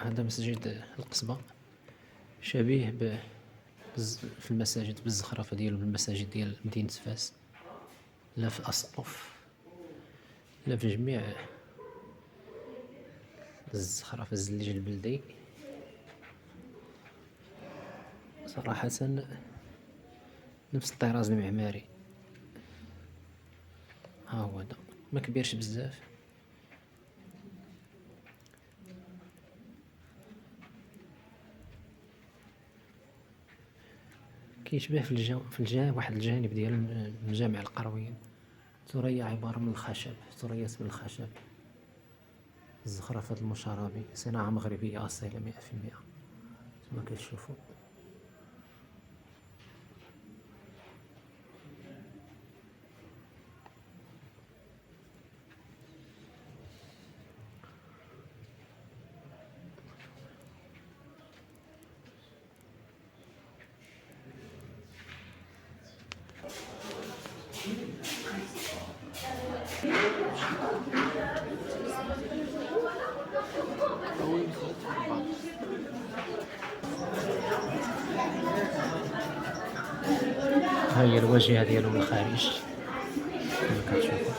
هذا مسجد القصبة، شبيه في المساجد بالزخرفة ديالو بالمساجد ديال مدينة فاس، لا في الأسقف لا في جميع الزخرفة الزليج البلدي. صراحة نفس الطراز المعماري. ها هو هذا، ما كبيرش بزاف، كيشبه في الجانب واحد الجانب ديال الجامع القرويين. ثريا عبارة من الخشب، ثريات من الخشب، الزخرفة المشاربي، صناعة مغربية أصيلة 100%. كما كتشوفوا. ها هي الواجهة ديالو من الخارج كما كتشوفوا.